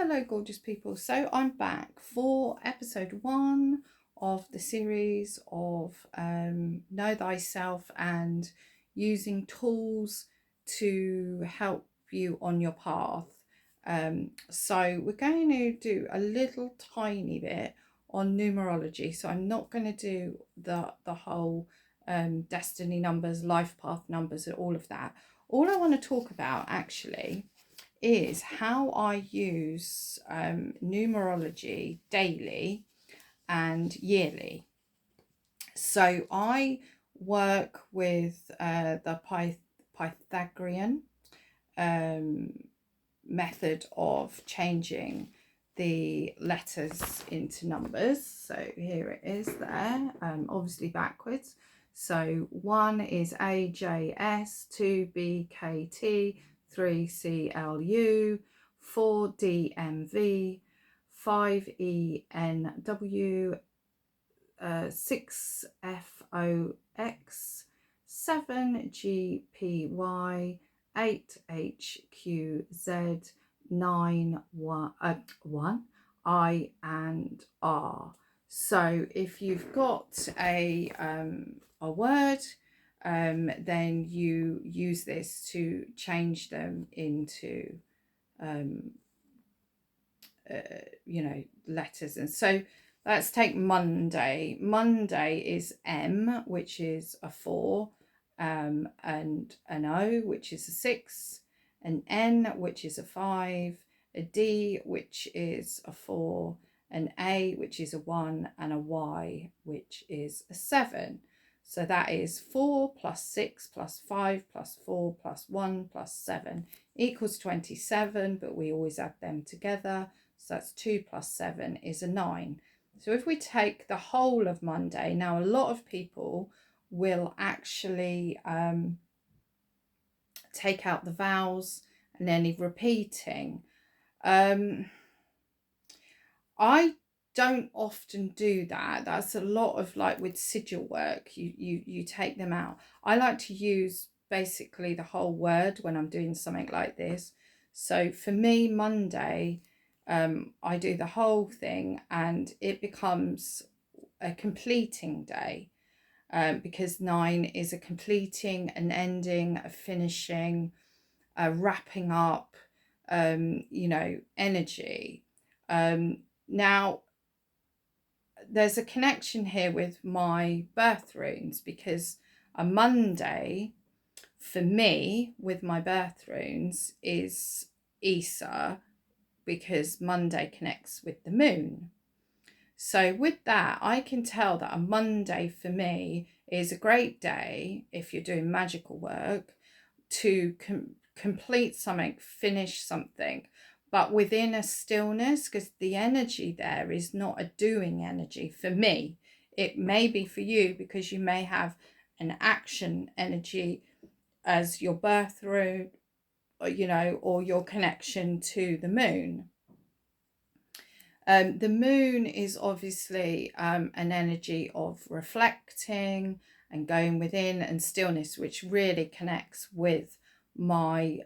Hello, gorgeous people. So I'm back for episode 1 of the series of Know Thyself and using tools to help you on your path. So we're going to do a little tiny bit on numerology. So I'm not going to do the whole destiny numbers, life path numbers, and all of that. All I want to talk about actually is how I use numerology daily and yearly. So I work with the Pythagorean method of changing the letters into numbers. So here it is there, obviously backwards. So 1 is AJS, 2 BKT, 3 CLU, 4 DMV, 5 ENW, 6 FOX, 7 GPY, 8 HQZ, 9 1 I and R. So if you've got a word, then you use this to change them into letters. And so let's take Monday. Monday is M, which is a 4, and an O, which is a 6, an N, which is a 5, a D, which is a 4, an A, which is a 1, and a Y, which is a 7. So that is 4 plus 6 plus 5 plus 4 plus 1 plus 7 equals 27, but we always add them together. So that's 2 plus 7 is a 9. So if we take the whole of Monday, now a lot of people will actually take out the vowels and any repeating. I don't often do that. That's a lot of, like with sigil work, you take them out. I like to use basically the whole word when I'm doing something like this. So for me, Monday, I do the whole thing and it becomes a completing day, because 9 is a completing, an ending, a finishing, a wrapping up, energy. Now, there's a connection here with my birth runes, because a Monday for me with my birth runes is Isa, because Monday connects with the moon. So with that, I can tell that a Monday for me is a great day if you're doing magical work to complete something, finish something, but within a stillness, because the energy there is not a doing energy for me. It may be for you because you may have an action energy as your birth rune, or your connection to the moon. The moon is obviously an energy of reflecting and going within and stillness, which really connects with my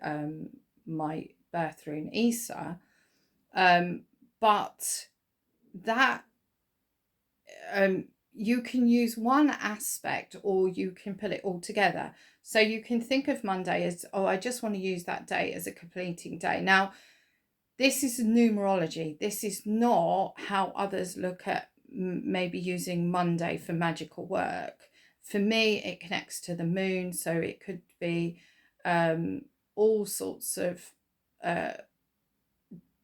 my birth rune Isa. But that you can use one aspect or you can put it all together. So you can think of Monday as, oh, I just want to use that day as a completing day. Now, this is numerology. This is not how others look at maybe using Monday for magical work. For me, it connects to the moon. So it could be all sorts of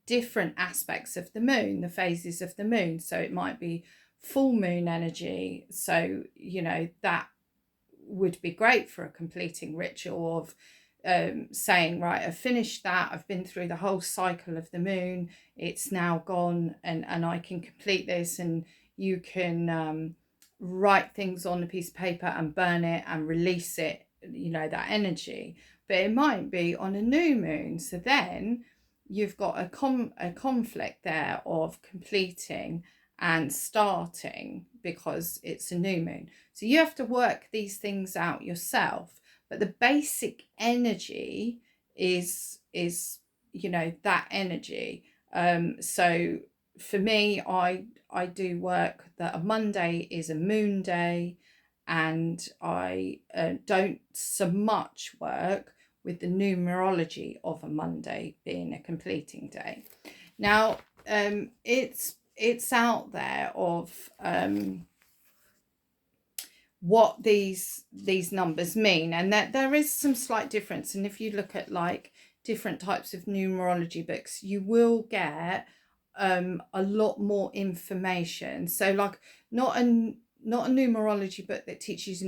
different aspects of the moon, the phases of the moon. So it might be full moon energy. So, that would be great for a completing ritual of saying, right, I've finished that, I've been through the whole cycle of the moon, it's now gone, and I can complete this. And you can write things on a piece of paper and burn it and release it, that energy. But it might be on a new moon, so then you've got a conflict there of completing and starting because it's a new moon. So you have to work these things out yourself, but the basic energy is that energy. So for me, I do work that a Monday is a moon day, and I don't so much work with the numerology of a Monday being a completing day. Now, it's out there of what these numbers mean, and that there is some slight difference. And if you look at like different types of numerology books, you will get a lot more information. So like not a numerology book that teaches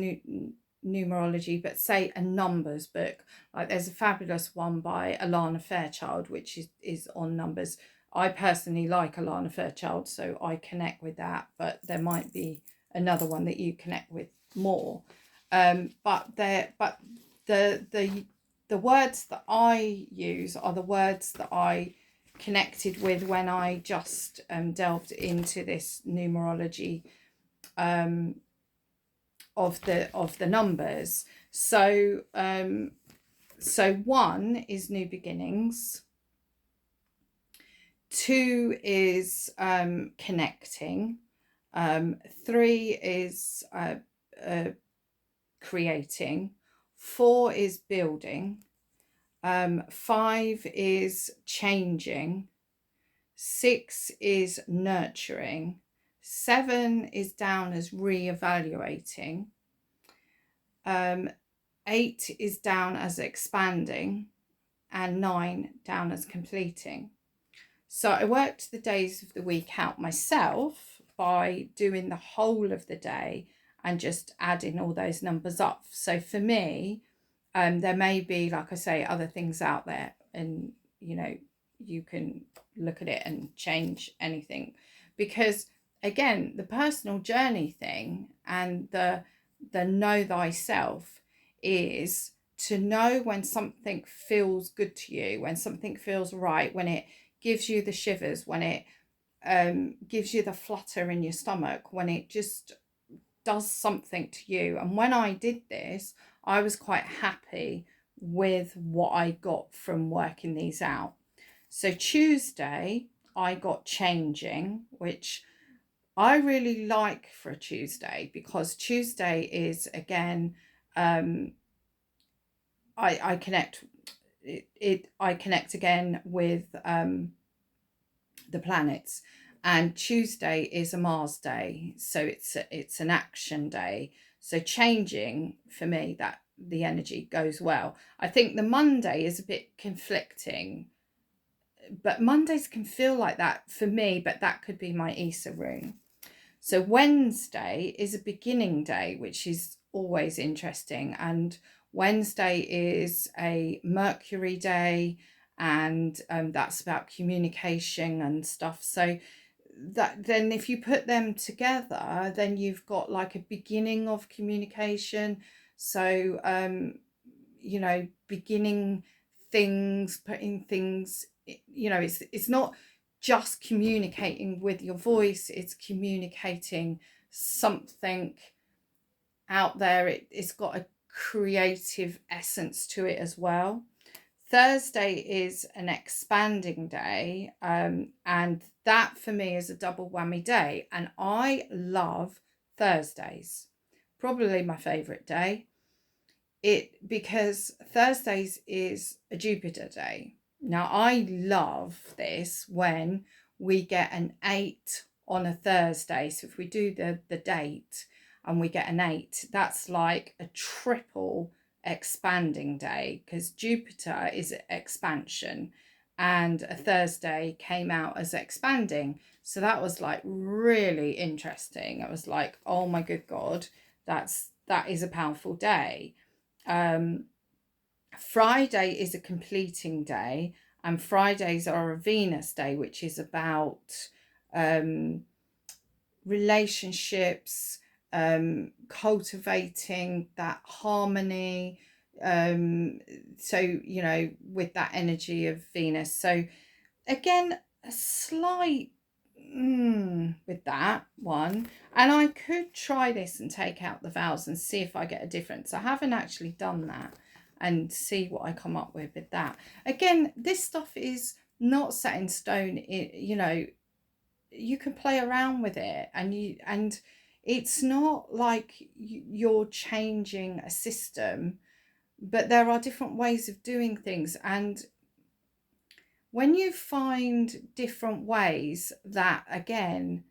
numerology, but say a numbers book. Like there's a fabulous one by Alana Fairchild, which is on numbers. I personally like Alana Fairchild, so I connect with that, but there might be another one that you connect with more. But the words that I use are the words that I connected with when I just delved into this numerology of the numbers. So so 1 is new beginnings. 2 is connecting. 3 is creating. 4 is building. 5 is changing. 6 is nurturing. 7 is down as re-evaluating. 8 is down as expanding, and 9 down as completing. So I worked the days of the week out myself by doing the whole of the day and just adding all those numbers up. So for me, there may be, like I say, other things out there, and you know, you can look at it and change anything, because again, the personal journey thing and the know thyself is to know when something feels good to you, when something feels right, when it gives you the shivers, when it gives you the flutter in your stomach, when it just does something to you. And when I did this, I was quite happy with what I got from working these out. So Tuesday, I got changing, which I really like for a Tuesday, because Tuesday is, again, I connect I connect again with the planets, and Tuesday is a Mars day, so it's an action day. So changing, for me, that the energy goes well. I think the Monday is a bit conflicting, but Mondays can feel like that for me, but that could be my Issa rune. So Wednesday is a beginning day, which is always interesting. And Wednesday is a Mercury day, and that's about communication and stuff. So that then if you put them together, then you've got like a beginning of communication. So you know, beginning things, putting things, you know, it's not just communicating with your voice, it's communicating something out there. It's got a creative essence to it as well. Thursday is an expanding day, and that for me is a double whammy day, and I love Thursdays, probably my favorite day, because Thursdays is a Jupiter day. Now I love this when we get an 8 on a Thursday. So if we do the date and we get an 8, that's like a triple expanding day, because Jupiter is expansion and a Thursday came out as expanding. So that was like really interesting. I was like, oh my good God, that is a powerful day. Friday is a completing day, and Fridays are a Venus day, which is about relationships, cultivating that harmony. So, you know, with that energy of Venus. So again, a slight with that one, and I could try this and take out the vowels and see if I get a difference. I haven't actually done that, and see what I come up with that. Again, this stuff is not set in stone. You know, you can play around with it, and it's not like you're changing a system, but there are different ways of doing things. And when you find different ways that, again,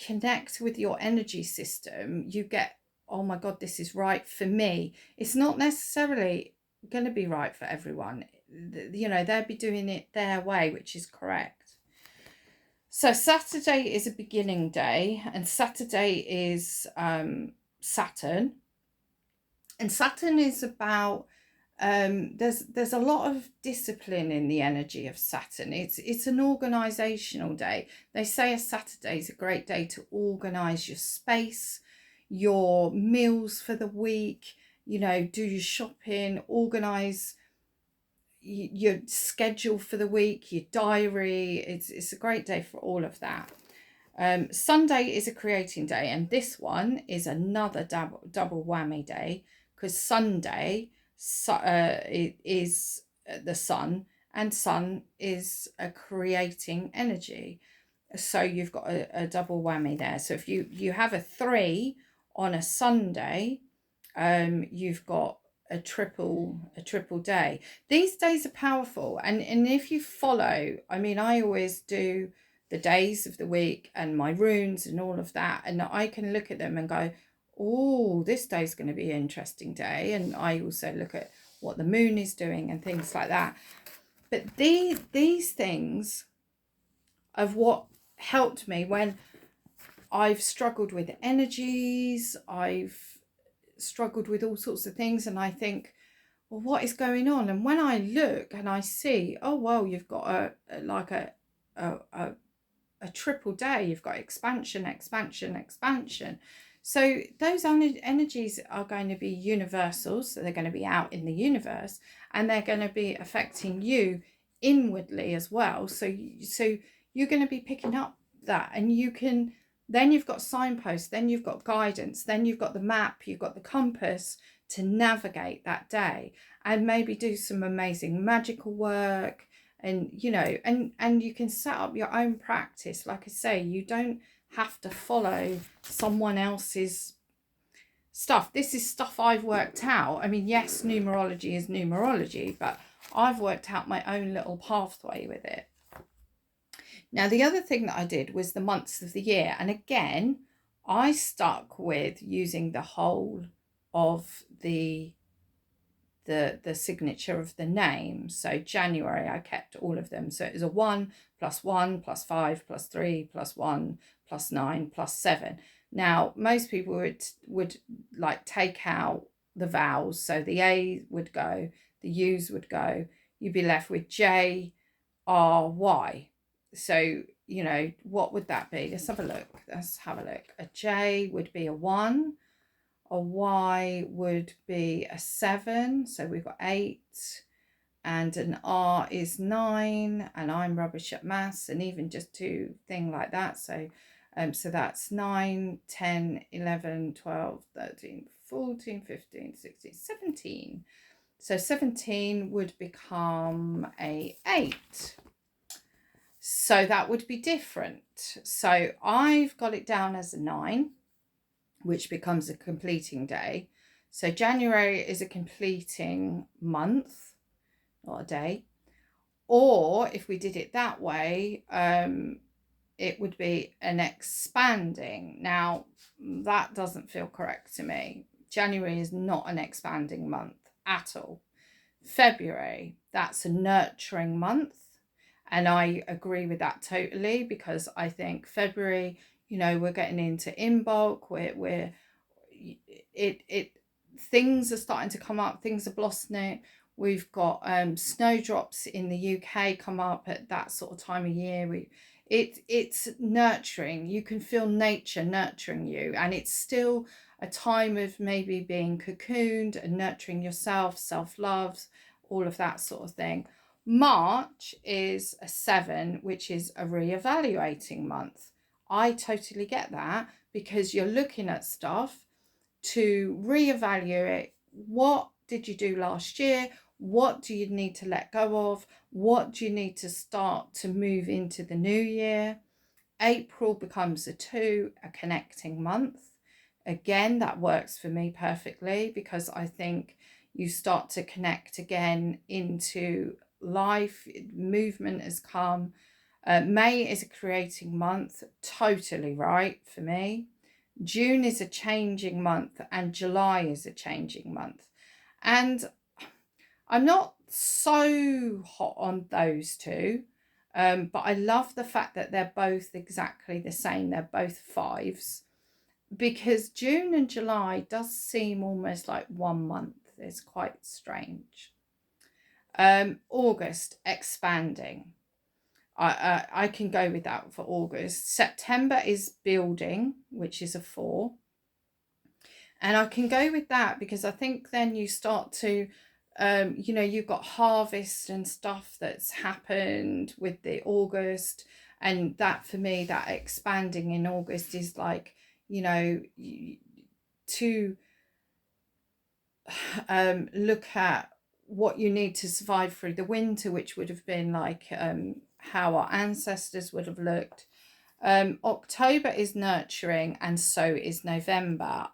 connect with your energy system, you get, oh my God, this is right for me. It's not necessarily going to be right for everyone. You know, they'll be doing it their way, which is correct. So Saturday is a beginning day, and Saturday is Saturn. And Saturn is about there's a lot of discipline in the energy of Saturn. It's an organizational day. They say a Saturday is a great day to organize your space, your meals for the week, you know, do your shopping, organize your schedule for the week, your diary. It's a great day for all of that. Sunday is a creating day, and this one is another double whammy day, because Sunday it is the sun, and sun is a creating energy. So you've got a double whammy there. So if you have a 3 on a Sunday, you've got a triple day. These days are powerful, and if you follow, I mean, I always do the days of the week and my runes and all of that, and I can look at them and go, oh, this day's going to be an interesting day. And I also look at what the moon is doing and things like that. But these things of what helped me when I've struggled with energies, I've struggled with all sorts of things, and I think, well, what is going on? And when I look and I see, oh well, you've got a triple day, you've got expansion. So those energies are going to be universal, so they're going to be out in the universe, and they're going to be affecting you inwardly as well. So you're going to be picking up that, and then you've got signposts, then you've got guidance, then you've got the map, you've got the compass to navigate that day, and maybe do some amazing magical work. And you know, and you can set up your own practice. Like I say, you don't have to follow someone else's stuff. This is stuff I've worked out. I mean, yes, numerology is numerology, but I've worked out my own little pathway with it. Now, the other thing that I did was the months of the year. And again, I stuck with using the whole of the signature of the name. So January, I kept all of them. So it was a 1 + 1 + 5 + 3 + 1 + 9 + 7. Now, most people would like take out the vowels. So the A would go, the U's would go. You'd be left with J, R, Y. So, you know, what would that be? Let's have a look. A J would be a 1. A Y would be a 7. So we've got 8. And an R is 9. And I'm rubbish at maths, and even just do thing like that. So that's 9, 10, 11, 12, 13, 14, 15, 16, 17. So 17 would become a 8. So that would be different. So I've got it down as a 9, which becomes a completing day. So January is a completing month, not a day. Or if we did it that way, it would be an expanding. Now, that doesn't feel correct to me. January is not an expanding month at all. February, that's a nurturing month. And I agree with that totally, because I think February, you know, we're getting into Imbolc, things are starting to come up, things are blossoming. We've got snowdrops in the UK come up at that sort of time of year. It's nurturing. You can feel nature nurturing you, and it's still a time of maybe being cocooned and nurturing yourself, self-love, all of that sort of thing. March is a 7, which is a reevaluating month. I totally get that, because you're looking at stuff to reevaluate. What did you do last year? What do you need to let go of? What do you need to start to move into the new year? April becomes a 2, a connecting month. Again, that works for me perfectly, because I think you start to connect again into life. Movement has come. May is a creating month, totally right for me. June is a changing month, and July is a changing month. And I'm not so hot on those two, but I love the fact that they're both exactly the same. They're both 5s, because June and July does seem almost like 1 month. It's quite strange. August, expanding. I can go with that for August. September is building, which is a 4. And I can go with that because I think then you start to, you've got harvest and stuff that's happened with the August. And that, for me, that expanding in August is like, to look at what you need to survive through the winter, which would have been like how our ancestors would have looked. October is nurturing, and so is November.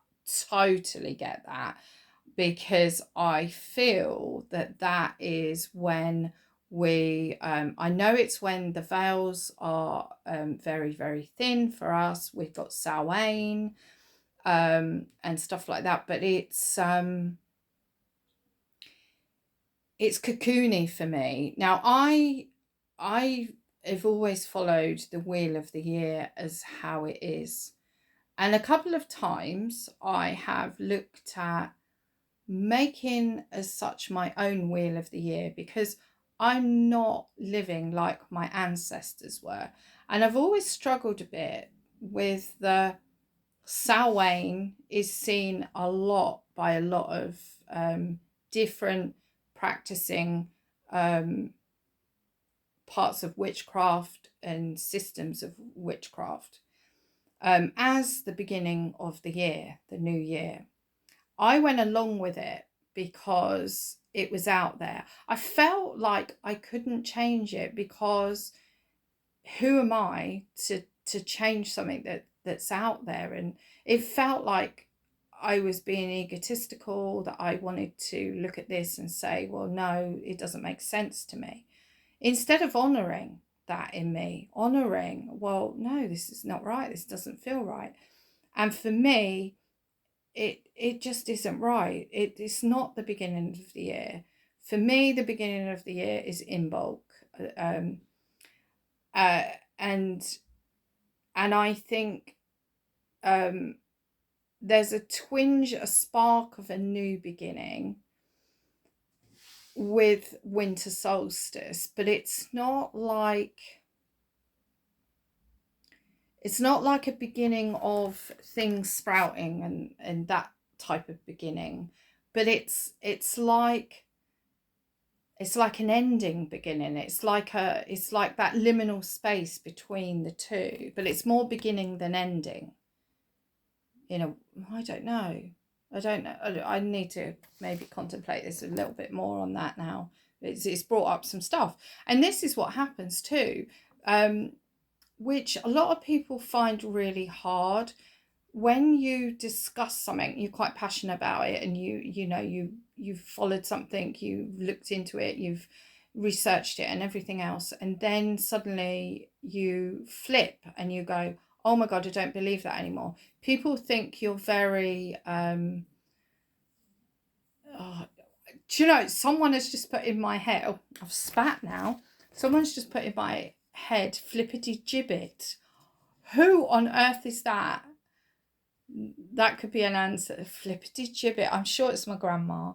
Totally get that, because I feel that that is when I know it's when the veils are very, very thin for us. We've got Samhain and stuff like that, but it's cocoony for me. Now, I have always followed the wheel of the year as how it is. And a couple of times I have looked at making as such my own wheel of the year, because I'm not living like my ancestors were. And I've always struggled a bit with the Samhain is seen a lot by a lot of different practicing parts of witchcraft and systems of witchcraft as the beginning of the year, the new year. I went along with it because it was out there. I felt like I couldn't change it, because who am I to change something that's out there? And it felt like I was being egotistical, that I wanted to look at this and say, well, no, it doesn't make sense to me. Instead of honouring that in me, well, no, this is not right. This doesn't feel right. And for me, it just isn't right. It's not the beginning of the year. For me, the beginning of the year is in bulk. And I think there's a twinge, a spark of a new beginning with winter solstice, but it's not like a beginning of things sprouting and that type of beginning, but it's like an ending beginning. It's like that liminal space between the two, but it's more beginning than ending. I don't know. I need to maybe contemplate this a little bit more on that now. It's brought up some stuff, and this is what happens too, which a lot of people find really hard. When you discuss something, you're quite passionate about it, and you've followed something, you've looked into it, you've researched it and everything else, and then suddenly you flip and you go, oh my God, I don't believe that anymore. People think you're very someone has just put in my head, oh, I've spat now, someone's just put in my head, flippity gibbet. Who on earth is that? That could be an answer. Flippity gibbet. I'm sure it's my grandma.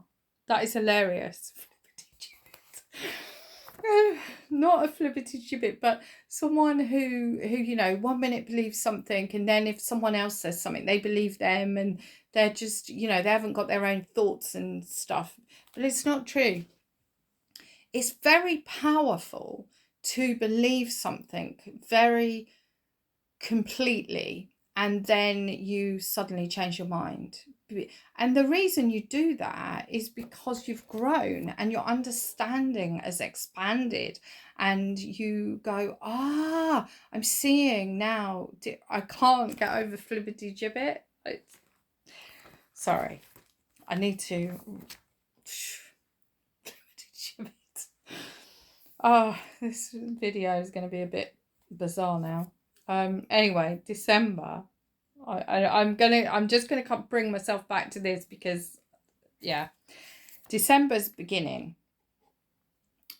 That is hilarious. Flippity gibbet. Not a flippity gibbet, but someone who 1 minute believes something, and then if someone else says something, they believe them, and they're just, they haven't got their own thoughts and stuff. But it's not true. It's very powerful to believe something very completely, and then you suddenly change your mind, And the reason you do that is because you've grown and your understanding has expanded, and you go, I'm seeing now. I can't get over flippity gibbet. Sorry, I need to. Oh, this video is going to be a bit bizarre now. Anyway, December. I'm just gonna bring myself back to this because, yeah, December's beginning,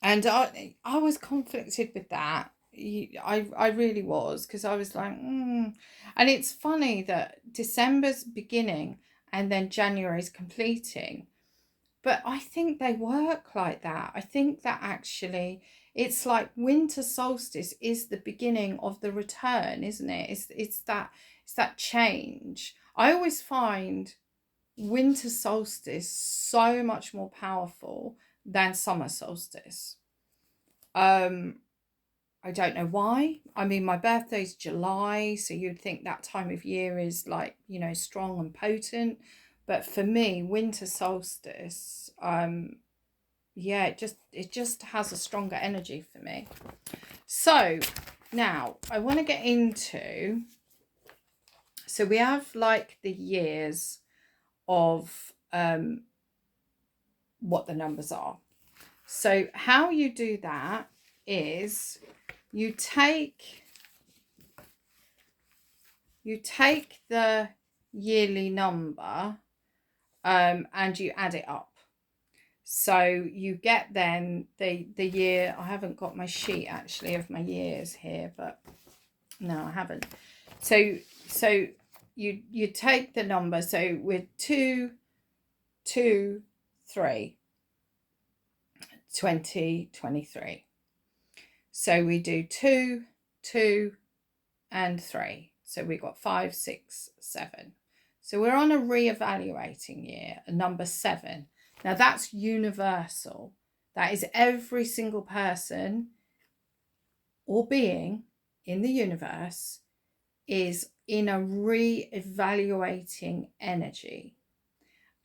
and I was conflicted with that. I really was, because I was like, and it's funny that December's beginning and then January's completing, but I think they work like that. I think that actually it's like winter solstice is the beginning of the return, isn't it? It's that change. I always find winter solstice so much more powerful than summer solstice. I don't know why. I mean, my birthday's July, so you'd think that time of year is like, strong and potent. But for me, winter solstice, yeah, it just has a stronger energy for me. So now I want to get into, so we have like the years of what the numbers are. So how you do that is you take the yearly number and you add it up. So you get then the year. I haven't got my sheet actually of my years here, but no, I haven't. So you take the number. So we're 2, 2, 3, 2023. So we do 2, 2, and 3. So we got 5, 6, 7. So we're on a re-evaluating year, a number 7. Now that's universal. That is every single person or being in the universe is in a re-evaluating energy.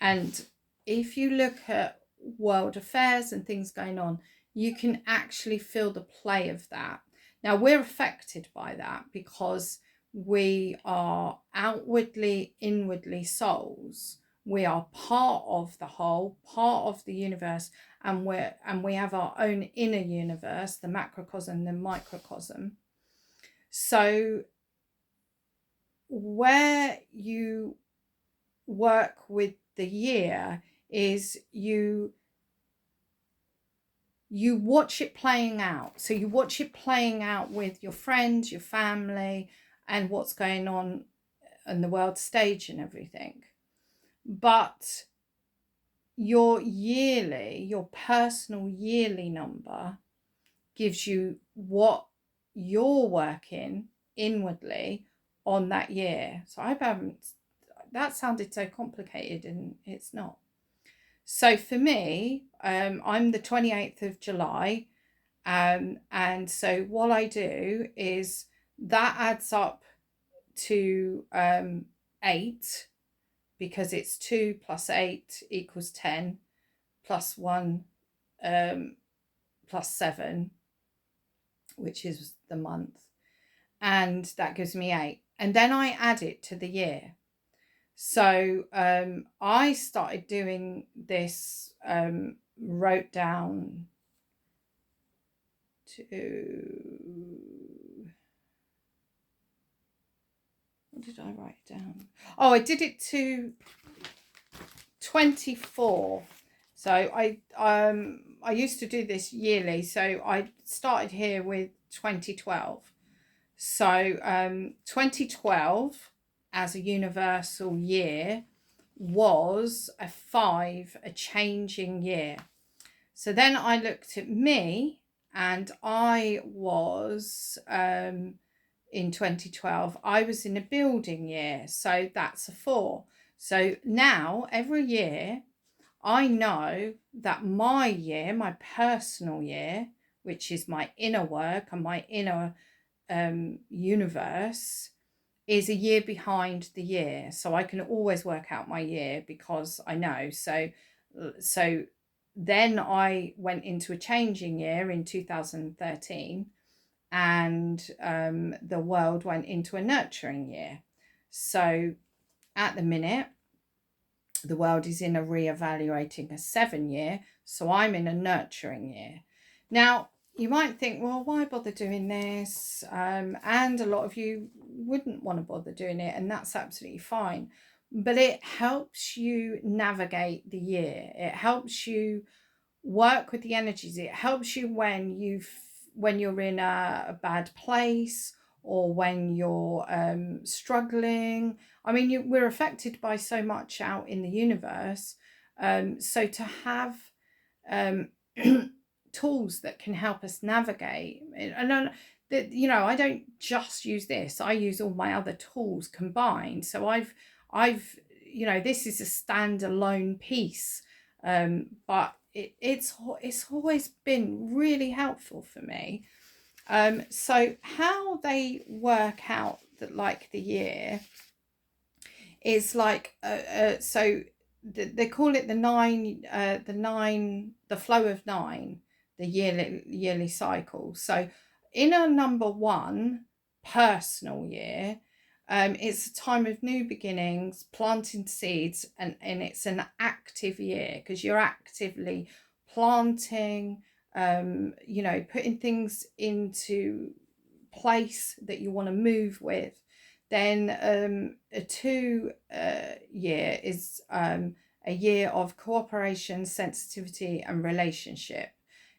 And if you look at world affairs and things going on, you can actually feel the play of that. Now we're affected by that because we are outwardly, inwardly souls. We are part of the whole, part of the universe, and we have our own inner universe, the macrocosm, the microcosm. So where you work with the year is you watch it playing out. So you watch it playing out with your friends, your family, and what's going on the world stage and everything. But your personal yearly number gives you what you're working inwardly on that year. So I haven't, that sounded so complicated, and it's not. So for me, I'm the 28th of July. And so what I do is that adds up to 8, because it's 2 plus 8 equals 10, plus 1 plus 7, which is the month. And that gives me 8. And then I add it to the year. So I started doing this, wrote down what did I write down? Oh, I did it to 24. So I used to do this yearly. So I started here with 2012. So 2012 as a universal year was a 5, a changing year. So then I looked at me, and I was in 2012, I was in a building year. So that's a 4. So now every year I know that my year, my personal year, which is my inner work and my inner universe, is a year behind the year. So I can always work out my year because I know. So then I went into a changing year in 2013, and the world went into a nurturing year. So at the minute, the world is in a re-evaluating a 7 year, so I'm in a nurturing year. Now, you might think, well, why bother doing this? And a lot of you wouldn't want to bother doing it, and that's absolutely fine. But it helps you navigate the year. It helps you work with the energies. It helps you when you're in a bad place, or when you're struggling. I mean, we're affected by so much out in the universe. So to have um, tools that can help us navigate, and that, you know, I don't just use this. I use all my other tools combined. So I've you know, this is a standalone piece, but it's always been really helpful for me. So how they work out that, like, the year is like so they call it the the flow of nine, the yearly cycle. So in a number one personal year, it's a time of new beginnings, planting seeds, and it's an active year because you're actively planting, you know, putting things into place that you want to move with. Then a 2 year is a year of cooperation, sensitivity, and relationship.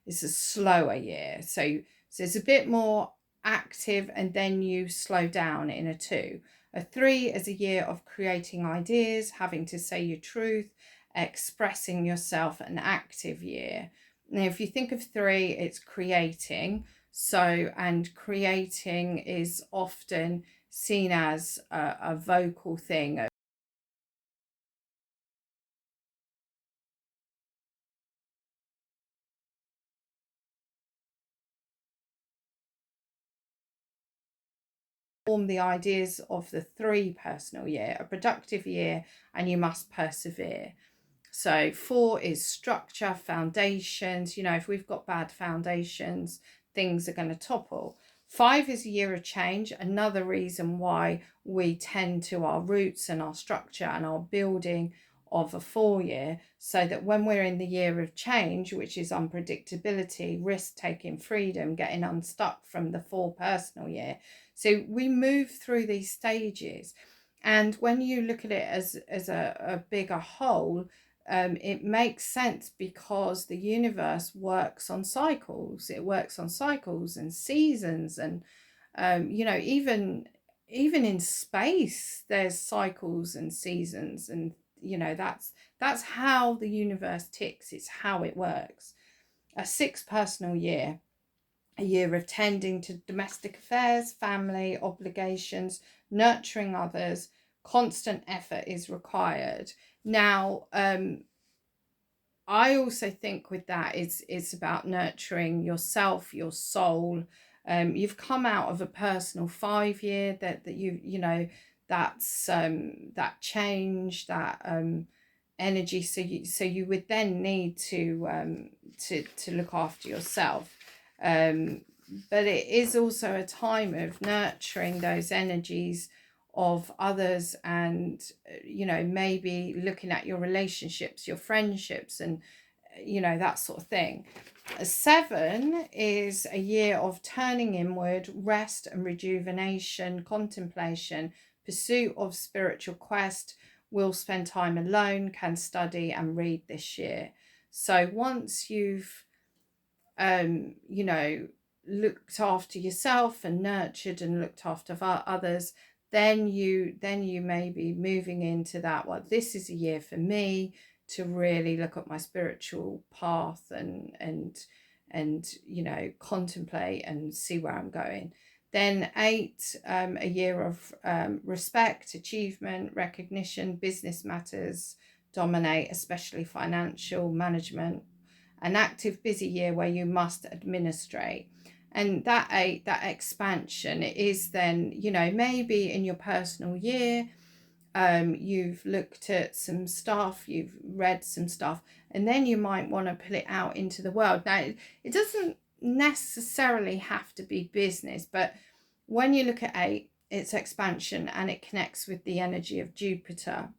It's a slower year. So it's a bit more active, and then you slow down in a 2. A 3 is a year of creating ideas, having to say your truth, expressing yourself, an active year. Now, if you think of 3, it's creating. So, and creating is often seen as a vocal thing. Form the ideas of the 3 personal year, a productive year, and you must persevere. So 4 is structure, foundations. You know, if we've got bad foundations, things are going to topple. 5 is a year of change, another reason why we tend to our roots and our structure and our building of a 4 year, so that when we're in the year of change, which is unpredictability, risk taking, freedom, getting unstuck from the 4 personal year. So we move through these stages. And when you look at it as a bigger whole, it makes sense because the universe works on cycles. It works on cycles and seasons, and you know, even in space, there's cycles and seasons, and you know, that's how the universe ticks. It's how it works. A 6 personal year, a year of tending to domestic affairs, family obligations, nurturing others. Constant effort is required. Now, I also think with that, it's about nurturing yourself, your soul. You've come out of a personal 5 year that you know, that's that change, that energy. So you would then need to look after yourself. But it is also a time of nurturing those energies of others, and you know, maybe looking at your relationships, your friendships, and you know, that sort of thing. A 7 is a year of turning inward, rest and rejuvenation, contemplation, pursuit of spiritual quest. Will spend time alone, can study and read this year. So once you've you know, looked after yourself and nurtured and looked after others, then you may be moving into that, well, this is a year for me to really look at my spiritual path and you know, contemplate and see where I'm going. Then 8, a year of respect, achievement, recognition, business matters dominate, especially financial management. An active, busy year where you must administrate. And that 8, that expansion, it is then, you know, maybe in your personal year, you've looked at some stuff, you've read some stuff, and then you might want to put it out into the world. Now, it doesn't necessarily have to be business, but when you look at 8, it's expansion, and it connects with the energy of Jupiter.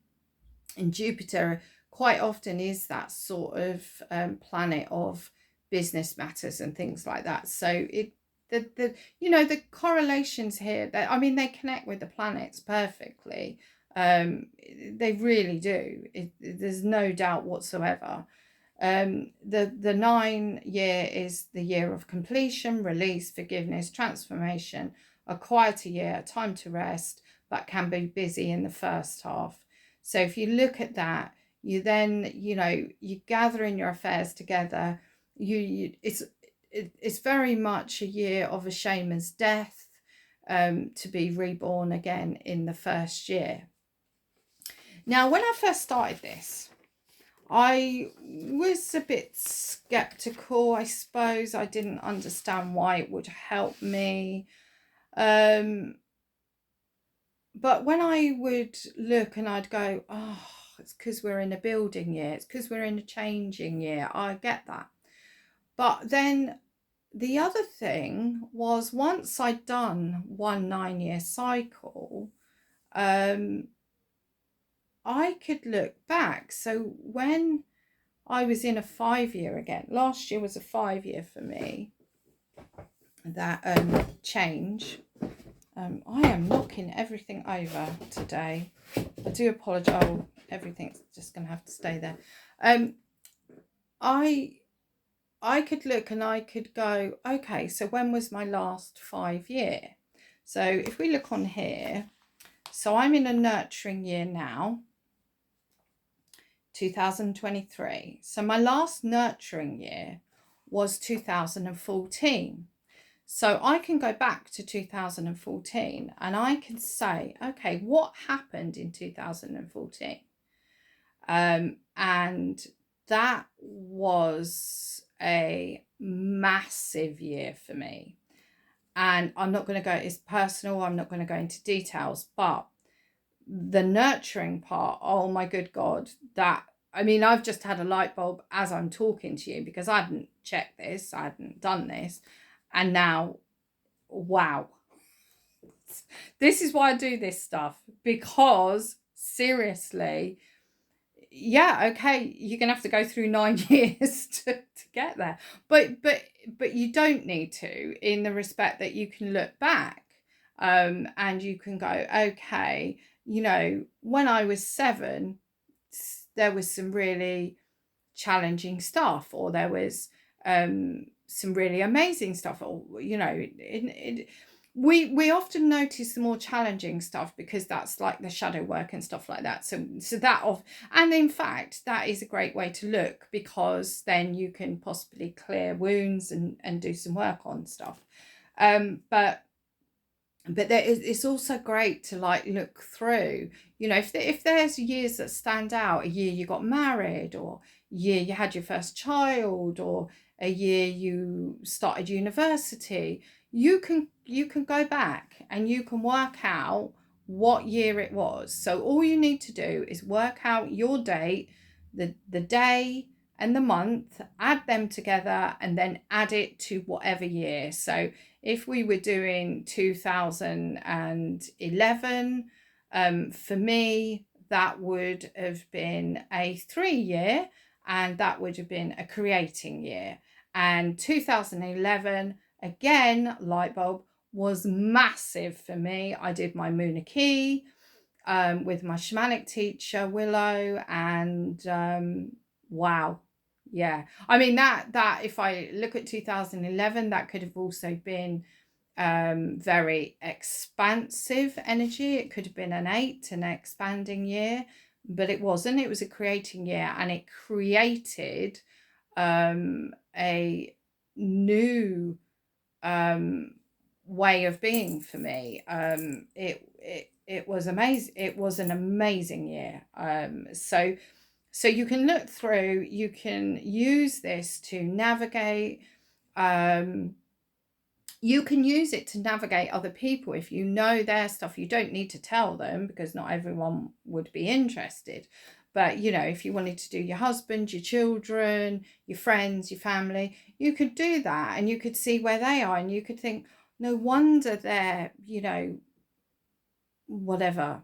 And Jupiter quite often is that sort of planet of business matters and things like that. So the you know, the correlations here, that, I mean, they connect with the planets perfectly. They really do. There's no doubt whatsoever. The 9 year is the year of completion, release, forgiveness, transformation, a quieter year, time to rest, but can be busy in the first half. So if you look at that, you then, you know, you gathering your affairs together. It's very much a year of a shaman's death, to be reborn again in the first year. Now, when I first started this, I was a bit skeptical, I suppose. I didn't understand why it would help me. But when I would look and I'd go, oh, it's because we're in a building year, it's because we're in a changing year, I get that. But then the other thing was, once I'd done one 9-year cycle, I could look back. So when I was in a 5-year again, last year was a 5-year for me, that change. I am knocking everything over today. I do apologise. Oh, everything's just going to have to stay there. I could look and I could go, okay, so when was my last 5-year? So if we look on here, so I'm in a nurturing year now, 2023. So my last nurturing year was 2014. So I can go back to 2014 and I can say, okay, what happened in 2014? And that was a massive year for me. And I'm not going to go, it's personal, I'm not going to go into details, but the nurturing part, oh my good God, that, I mean, I've just had a light bulb as I'm talking to you, because I hadn't checked this, I hadn't done this. And now, wow, this is why I do this stuff, because seriously, yeah, okay, you're gonna have to go through 9 years to get there, but you don't need to, in the respect that you can look back, and you can go, okay, you know, when I was 7, there was some really challenging stuff, or there was some really amazing stuff, or, you know, we often notice the more challenging stuff because that's like the shadow work and stuff like that. So that and in fact, that is a great way to look, because then you can possibly clear wounds and do some work on stuff. But it's also great to like look through, you know, if there's years that stand out, a year you got married, or a year you had your first child, or a year you started university, you can go back and you can work out what year it was. So all you need to do is work out your date, the day and the month, add them together, and then add it to whatever year. So if we were doing 2011, for me, that would have been a 3-year, and that would have been a creating year. And 2011, again, light bulb, was massive for me. I did my Munich with my shamanic teacher, Willow, and wow. Yeah, I mean, that if I look at 2011, that could have also been very expansive energy. It could have been an 8, an expanding year, but it wasn't. It was a creating year, and it created a new way of being for me. It was amazing. It was an amazing year. So you can look through, you can use this to navigate. you can use it to navigate other people. If you know their stuff, you don't need to tell them, because not everyone would be interested. But, you know, if you wanted to do your husband, your children, your friends, your family, you could do that, and you could see where they are, and you could think, no wonder they're, you know, whatever,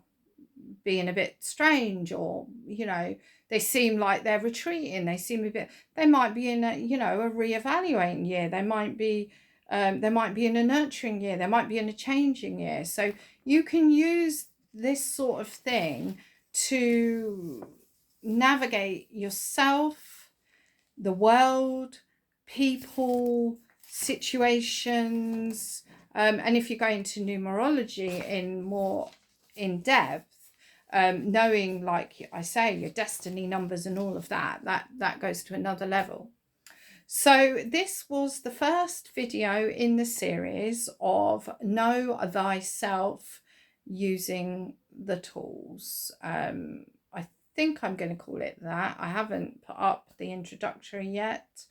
being a bit strange, or, you know, they seem like they're retreating, they seem a bit, they might be in a, you know, a reevaluating year, they might be in a nurturing year, they might be in a changing year. So you can use this sort of thing to navigate yourself, the world, people, situations. And if you're going to numerology in more in depth, knowing, like I say, your destiny numbers and all of that, that goes to another level. So this was the first video in the series of Know Thyself using the tools. I think I'm going to call it that. I haven't put up the introductory yet,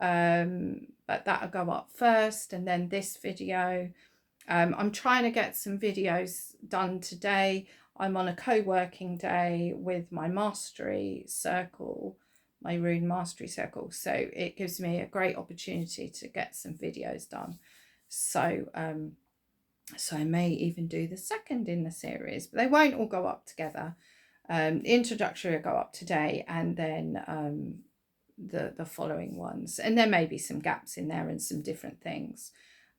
but that'll go up first, and then this video. I'm trying to get some videos done today. I'm on a co-working day with my mastery circle, my rune mastery circle, so it gives me a great opportunity to get some videos done. So so I may even do the second in the series, but they won't all go up together. The introductory will go up today, and then the following ones, and there may be some gaps in there and some different things.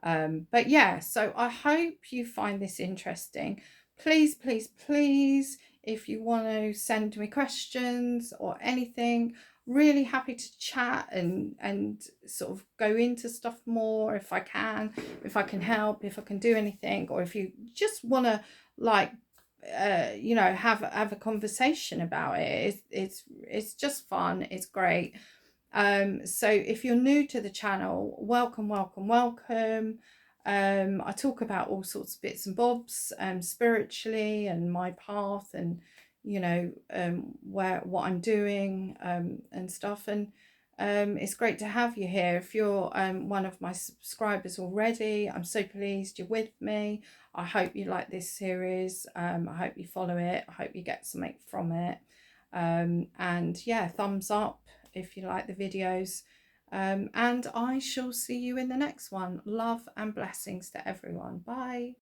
But yeah, so I hope you find this interesting. Please, please, please, if you want to send me questions or anything, really happy to chat and sort of go into stuff more if I can, if I can help, if I can do anything, or if you just want to, like, you know, have a conversation about it. It's just fun, it's great. So if you're new to the channel, welcome, welcome, welcome. I talk about all sorts of bits and bobs, spiritually, and my path, and, you know, what I'm doing, and stuff. And it's great to have you here. If you're one of my subscribers already, I'm so pleased you're with me. I hope you like this series. I hope you follow it. I hope you get something from it. And yeah, thumbs up if you like the videos. And I shall see you in the next one. Love and blessings to everyone. Bye.